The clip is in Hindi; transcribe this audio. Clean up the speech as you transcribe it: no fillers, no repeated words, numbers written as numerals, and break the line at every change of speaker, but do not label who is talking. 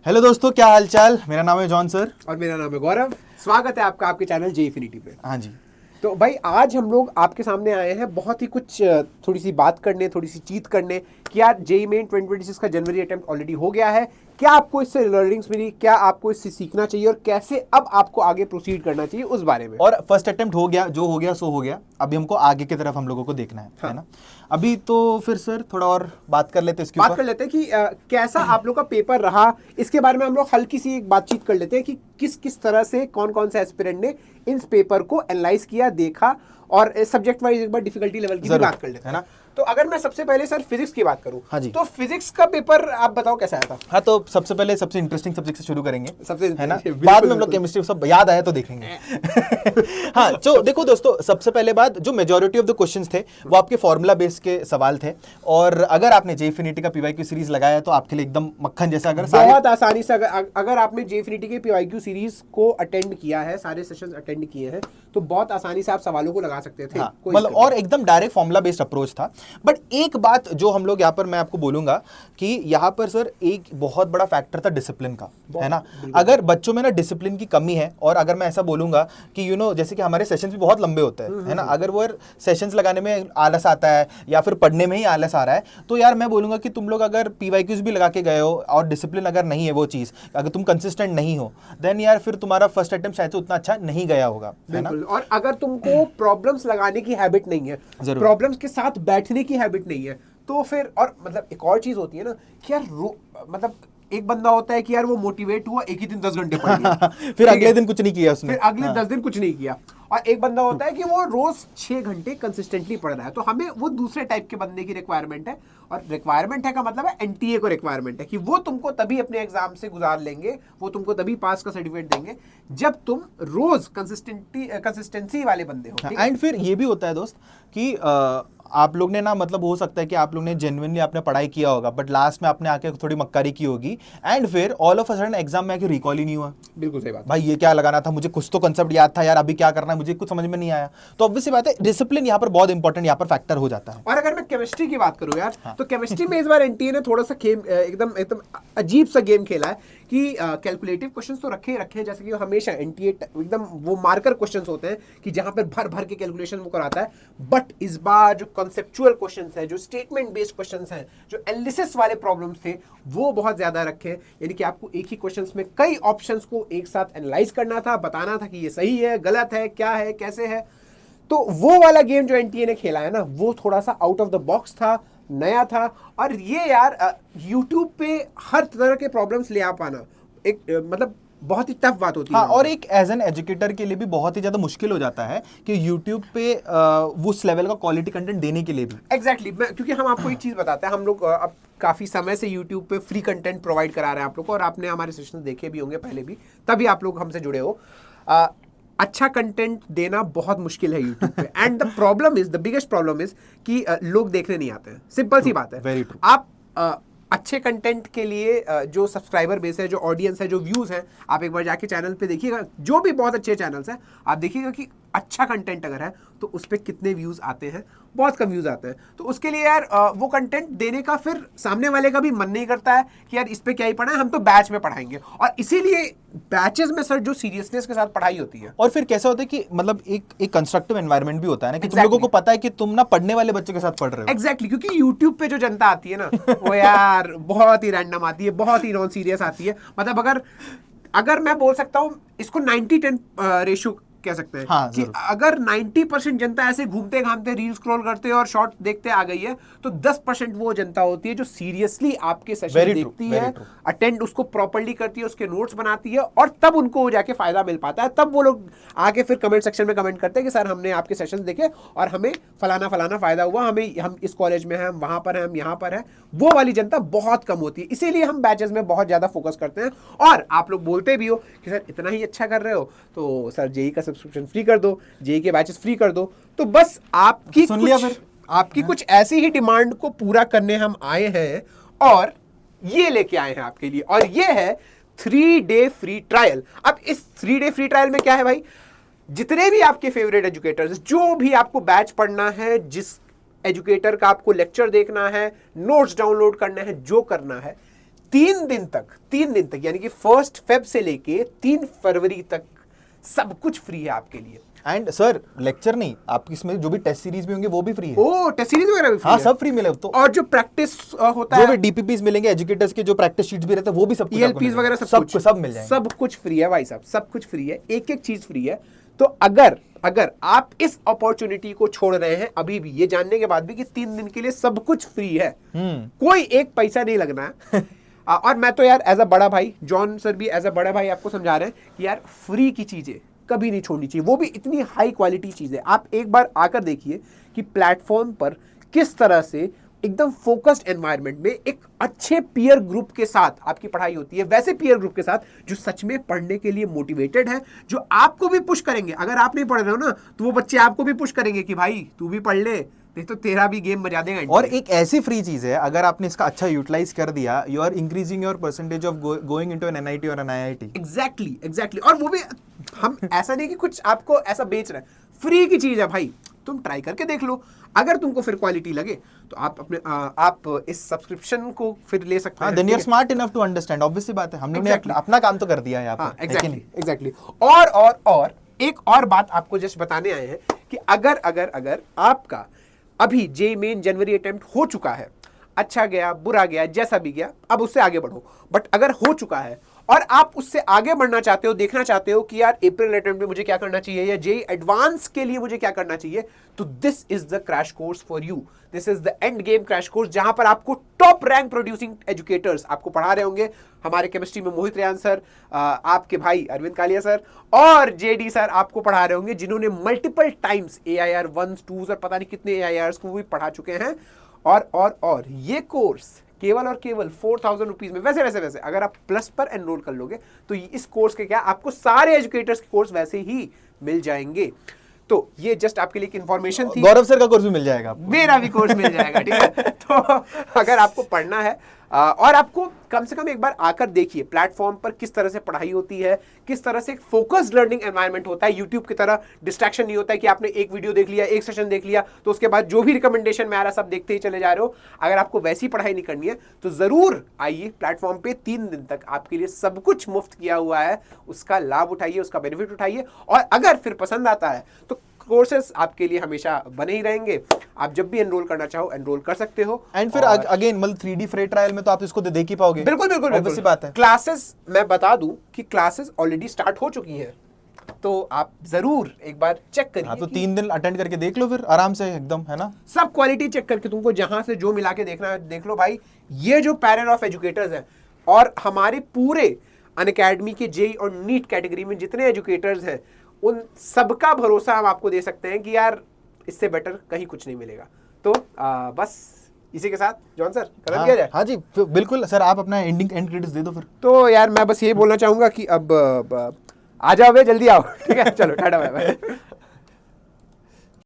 हेलो दोस्तों, क्या हालचाल। मेरा नाम है जॉन सर।
और मेरा नाम है गौरव। स्वागत है आपका आपके चैनल जेइफिनिटी पे।
हाँ जी।
तो भाई आज हम लोग आपके सामने आए हैं बहुत ही कुछ थोड़ी सी बात करने, थोड़ी सी चीत करने कि यार जेई मेन 2026 का जनवरी अटेम्प्ट ऑलरेडी हो गया है। क्या आपको इससे लर्निंग्स मिली, क्या आपको इससे सीखना चाहिए और कैसे अब आपको आगे प्रोसीड करना चाहिए उस बारे में।
और फर्स्ट अटेम्प्ट हो गया, जो हो गया सो हो गया। अभी हमको आगे की तरफ हम लोगों को देखना है,
हाँ।
है ना। अभी तो फिर सर थोड़ा और बात कर लेते हैं इसके
बात
ऊपर।
कर लेते हैं कि कैसा आप लोग का पेपर रहा, इसके बारे में हम लोग हल्की सी एक बातचीत कर लेते हैं कि किस किस तरह से कौन कौन से एस्पिरेंट ने इस पेपर को एनालाइज किया, देखा और सब्जेक्ट वाइज एक बार डिफिकल्टी लेवल की भी बात कर लेते हैं
है ना।
तो अगर मैं सबसे पहले सर फिजिक्स की बात करूं,
हाँ जी।
तो फिजिक्स का पेपर आप बताओ कैसा आया था।
हाँ, तो सबसे पहले सबसे इंटरेस्टिंग सब्जेक्ट से शुरू करेंगे,
सबसे
है ना।
बिल्कुल,
बाद में हम लोग
बिल्कुल।
केमिस्ट्री सब याद आया तो देखेंगे। हाँ, तो देखो दोस्तों, सबसे पहले बात, जो मेजॉरिटी ऑफ द क्वेश्चंस थे वो आपके फॉर्मूला बेस के सवाल थे। और अगर आपने जेइफिनिटी का पीवाईक्यू सीरीज लगाया है तो आपके लिए एकदम मक्खन जैसा। अगर
बहुत आसानी से अगर आपने जेइफिनिटी के पीवाईक्यू सीरीज को अटेंड किया है, सारे सेशंस अटेंड किए हैं, तो बहुत आसानी से आप सवालों को लगा सकते थे।
हाँ, मतलब और एकदम डायरेक्ट फॉर्मूला बेस्ड अप्रोच था। बट एक बात जो हम लोग यहाँ पर मैं आपको बोलूंगा कि यहाँ पर सर एक बहुत बड़ा फैक्टर था डिसिप्लिन का, है ना। अगर बच्चों में ना डिसिप्लिन की कमी है, और अगर मैं ऐसा बोलूंगा कि जैसे कि हमारे सेशंस भी बहुत लंबे होते हैं, है ना। अगर वो सेशंस लगाने में आलस आता है या फिर पढ़ने में ही आलस आ रहा है, तो यार मैं बोलूंगा कि तुम लोग अगर पीवाईक्यूज भी लगा के गए हो और डिसिप्लिन अगर नहीं है वो चीज, अगर तुम कंसिस्टेंट नहीं हो, देन यार फिर तुम्हारा फर्स्ट अटेम्प्ट शायद से उतना अच्छा नहीं गया होगा, है ना।
और अगर तुमको प्रॉब्लम्स लगाने की हैबिट नहीं है, प्रॉब्लम्स के साथ बैठने की हैबिट नहीं है, तो फिर और मतलब एक और चीज होती है ना कि यार मतलब एक बंदा होता है कि यार वो मोटिवेट हुआ, एक ही दिन 10 घंटे पढ़ लिया
फिर अगले दिन कुछ नहीं किया उसने,
फिर अगले 10 दिन कुछ नहीं किया। और एक बंदा होता है कि वो रोज 6 घंटे कंसिस्टेंटली पढ़ रहा है। तो हमें वो दूसरे टाइप के बंदे की रिक्वायरमेंट है। और रिक्वायरमेंट है का मतलब है एनटीए को रिक्वायरमेंट है कि वो तुमको तभी अपने एग्जाम से गुजार लेंगे, वो तुमको तभी पास का सर्टिफिकेट देंगे जब तुम रोज कंसिस्टेंसी वाले बंदे हो।
एंड फिर ये भी होता है दोस्त कि आप लोग ने ना, मतलब हो सकता है कि आप लोग ने जेन्युइनली आपने पढ़ाई किया होगा, बट लास्ट में आपने आके थोड़ी मक्कारी की होगी, एंड फिर all of a sudden exam में आके रिकॉल ही नहीं हुआ।
बिल्कुल सही बात
भाई, ये क्या लगाना था, मुझे कुछ तो कंसेप्ट याद था यार, अभी क्या करना है मुझे कुछ समझ में नहीं आया। तो ऑब्वियस सी बात है, डिसिप्लिन यहाँ पर बहुत इंपॉर्टेंट यहाँ पर फैक्टर हो जाता है।
और अगर मैं केमिस्ट्री की बात करूं यार, तो केमिस्ट्री में इस बार एनटीए ने थोड़ा सा एकदम एकदम अजीब सा गेम खेला है कि कैलकुलेटिव क्वेश्चंस तो रखे हैं, जैसे कि हमेशा एनटीए एकदम वो मार्कर क्वेश्चंस होते हैं कि जहां पर भर भर के कैलकुलेशन वो कराता है। बट इस बार जो कॉन्सेप्चुअल क्वेश्चंस हैं, जो स्टेटमेंट बेस्ड क्वेश्चंस हैं, जो एनालिसिस वाले प्रॉब्लम्स थे, वो बहुत ज्यादा रखे हैं। यानी कि आपको एक ही क्वेश्चंस में कई ऑप्शंस को एक साथ एनालाइज करना था, बताना था कि ये सही है, गलत है, क्या है, कैसे है। तो वो वाला गेम जो एनटीए ने खेला है ना, वो थोड़ा सा आउट ऑफ द बॉक्स था, नया था। और ये यार YouTube पे हर तरह के प्रॉब्लम्स ले आ पाना एक मतलब बहुत ही टफ बात होती है।
हाँ, और एक एज एन एजुकेटर के लिए भी बहुत ही ज्यादा मुश्किल हो जाता है कि YouTube पे उस लेवल का क्वालिटी कंटेंट देने के लिए भी।
एग्जैक्टली क्योंकि हम आपको एक चीज बताते हैं, हम लोग अब काफी समय से YouTube पे फ्री कंटेंट प्रोवाइड करा रहे हैं आप लोग को, और आपने हमारे सेशन देखे भी होंगे पहले भी, तभी आप लोग हमसे जुड़े हो। अच्छा कंटेंट देना बहुत मुश्किल है YouTube पे। And the problem is, the biggest problem is कि लोग देखने नहीं आते हैं। सिंपल सी बात है।
Very true.
आप अच्छे कंटेंट के लिए जो सब्सक्राइबर बेस है, जो ऑडियंस है, जो व्यूज है, आप एक बार जाके चैनल पे देखिएगा, जो भी बहुत अच्छे चैनल्स हैं, आप देखिएगा कि अच्छा कंटेंट अगर है तो उस पर कितने व्यूज आते हैं। बहुत कम व्यूज आते हैं। तो उसके लिए यार वो कंटेंट देने का फिर सामने वाले का भी मन नहीं करता है कि यार इस पे क्या ही पढ़ा है, हम तो बैच में पढ़ाएंगे। और इसीलिए बैचेस में सर जो सीरियसनेस के साथ पढ़ाई होती है,
और फिर कैसा होता है कि मतलब एक कंस्ट्रक्टिव एनवायरनमेंट भी होता है ना, कि तुम लोगों को पता है कि तुम ना पढ़ने वाले बच्चों के साथ पढ़ रहे हो।
एग्जैक्टली क्योंकि यूट्यूब पे जो जनता आती है ना, वो यार बहुत ही रैंडम आती है, बहुत ही नॉन सीरियस आती है। मतलब अगर मैं बोल सकता हूँ इसको 90-10 रेशियो कह सकते हैं।
हाँ,
कि अगर 90% जनता ऐसे घूमते घामते रील स्क्रॉल करते और शॉर्ट देखते आ गई है, तो 10% वो जनता होती है जो सीरियसली आपके सेशन देखती है, अटेंड उसको प्रॉपर्ली करती है, उसके नोट्स बनाती है, और तब उनको जाके फायदा मिल पाता है। तब वो लोग आके फिर कमेंट सेक्शन में कमेंट करते हैं कि सर हमने आपके सेशन देखे और हमें फलाना फलाना फायदा हुआ, हम इस कॉलेज में हैं, हम वहां पर हैं, हम यहाँ पर हैं। वो वाली जनता बहुत कम होती है। इसीलिए हम बैचेस में बहुत ज्यादा फोकस करते हैं। और आप लोग बोलते भी हो कि सर इतना ही अच्छा कर रहे हो तो सर जेई का सब्सक्रिप्शन फ्री कर दो, जेई के बैचेस फ्री कर दो। तो बस आपकी कुछ ऐसी ही डिमांड को पूरा करने हम आए हैं और ये लेके आए हैं आपके लिए। और ये है 3 डे फ्री ट्रायल। अब इस 3 डे फ्री ट्रायल में क्या है भाई, जितने भी आपके फेवरेट एजुकेटर्स, जो भी आपको बैच पढ़ना है, जिस एजुकेटर का आपको लेक्चर देखना है, नोट्स डाउनलोड करना है, जो करना है, 3 दिन तक यानी कि 1 फेब से लेके 3 फरवरी तक सब कुछ फ्री है आपके लिए।
एंड सर लेक्चर नहीं, आपकी इसमें जो भी टेस्ट सीरीज भी होंगे वो भी फ्री है।
ओ टेस्ट सीरीज वगैरह भी फ्री
हाँ
है?
सब फ्री मिले तो।
और जो प्रैक्टिस होता
जो
है,
भी डीपीपीस मिलेंगे, एजुकेटर्स के जो प्रैक्टिस शीट्स भी रहते हैं वो भी सब कुछ
ELPs वगैरह सब
मिल जाएंगे।
सब कुछ फ्री है भाई साहब, सब कुछ फ्री है, एक एक चीज फ्री है। तो अगर आप इस अपॉर्चुनिटी को छोड़ रहे हैं अभी भी, ये जानने के बाद भी कि 3 दिन के लिए सब कुछ फ्री है, कोई एक पैसा नहीं लगना है। और मैं तो यार एज अ बड़ा भाई, जॉन सर भी एज अ बड़ा भाई आपको समझा रहे हैं कि यार फ्री की चीजें कभी नहीं छोड़नी चाहिए, वो भी इतनी हाई क्वालिटी चीजें। आप एक बार आकर देखिए कि प्लेटफॉर्म पर किस तरह से एकदम फोकस्ड एनवायरनमेंट में एक अच्छे पीयर ग्रुप के साथ आपकी पढ़ाई होती है, वैसे पीयर ग्रुप के साथ जो सच में पढ़ने के लिए मोटिवेटेड है, जो आपको भी पुश करेंगे। अगर आप नहीं पढ़ रहे हो ना तो वो बच्चे आपको भी पुश करेंगे कि भाई तू भी पढ़ ले, नहीं तो तेरा भी गेम बजा देगा।
और एक ऐसी फ्री चीज है, अगर आपने इसका अच्छा यूटिलाइज कर दिया, you are increasing your percentage of going into an NIT और एन IIT।
एग्जैक्टली। और वो भी हम ऐसा नहीं कि कुछ आपको ऐसा बेच रहे हैं, फ्री की चीज है भाई, तुम ट्राई करके देख लो। अगर तुमको फिर क्वालिटी लगे तो आप इस सब्सक्रिप्शन को फिर ले सकते हैं।
Then you are smart enough to understand, obviously बात है, हमने अपना काम तो कर दिया है यहाँ पर।
एग्जैक्टली। और एक और बात आपको जस्ट बताने आए हैं कि अगर आपका अभी JEE मेन जनवरी अटेम्प्ट हो चुका है, अच्छा गया बुरा गया जैसा भी गया, अब उससे आगे बढ़ो। बट अगर हो चुका है और आप उससे आगे बढ़ना चाहते हो, देखना चाहते हो कि यार अप्रैल अटेम्प्ट में मुझे क्या करना चाहिए या JEE एडवांस के लिए मुझे क्या करना चाहिए, तो this is the crash course for you. This is the end game crash course, जहां पर आपको टॉप रैंक प्रोड्यूसिंग एजुकेटर्स आपको पढ़ा रहे होंगे। हमारे केमिस्ट्री में मोहित रेयान सर, आपके भाई अरविंद कालिया सर और JD सर आपको पढ़ा रहे होंगे, जिन्होंने multiple times AIR 1s 2s और पता नहीं कितने AIRs को भी पढ़ा चुके हैं। और ये कोर्स केवल और केवल 4000 रुपीज में, वैसे अगर आप प्लस पर एनरोल कर लोगे तो इस कोर्स के क्या आपको सारे एजुकेटर्स के कोर्स वैसे ही मिल जाएंगे। तो ये जस्ट आपके लिए इन्फॉर्मेशन थी।
गौरव सर का कोर्स भी मिल जाएगा,
मेरा भी कोर्स मिल जाएगा, ठीक है। तो अगर आपको पढ़ना है और आपको कम से कम एक बार आकर देखिए प्लेटफॉर्म पर किस तरह से पढ़ाई होती है, किस तरह से एक फोकस्ड लर्निंग एनवायरनमेंट होता है। यूट्यूब की तरह डिस्ट्रैक्शन नहीं होता है कि आपने एक वीडियो देख लिया, एक सेशन देख लिया तो उसके बाद जो भी रिकमेंडेशन में आ रहा है सब देखते ही चले जा रहे हो। अगर आपको वैसी पढ़ाई नहीं करनी है तो जरूर आइए प्लेटफॉर्म पे, 3 दिन तक आपके लिए सब कुछ मुफ्त किया हुआ है, उसका लाभ उठाइए, उसका बेनिफिट उठाइए। और अगर फिर पसंद आता है तो कोर्सेस आपके लिए हमेशा बने ही रहेंगे, आप जब भी एनरोल करना चाहो एनरोल कर सकते हो।
एंड फिर अगेन मतलब 3D फ्री ट्रायल में तो आप इसको देख ही पाओगे।
बिल्कुल
बात है।
क्लासेस मैं बता दूं कि क्लासेस ऑलरेडी स्टार्ट हो चुकी हैं, तो आप जरूर एक बार चेक करिए।
हाँ, तो 3 दिन अटेंड करके देख लो फिर आराम से एकदम, है ना। सब
क्वालिटी चेक करके तुमको जहां से जो मिला के देखना है देख लो भाई। ये जो पैनल ऑफ एजुकेटर्स हैं और हमारे पूरे अनअकैडमी के JEE और NEET कैटेगरी में जितने एजुकेटर्स हैं, उन सबका भरोसा हम आपको दे सकते हैं कि यार इससे बेटर कहीं कुछ नहीं मिलेगा। तो बस इसी के साथ जॉन सर कर दिया जाए।
हाँ जी बिल्कुल सर, आप अपना एंड क्रेडिट्स दे दो फिर।
तो यार मैं बस ये बोलना चाहूंगा कि अब आ जाओ, जल्दी आओ, ठीक है। चलो टाटा बाय बाय।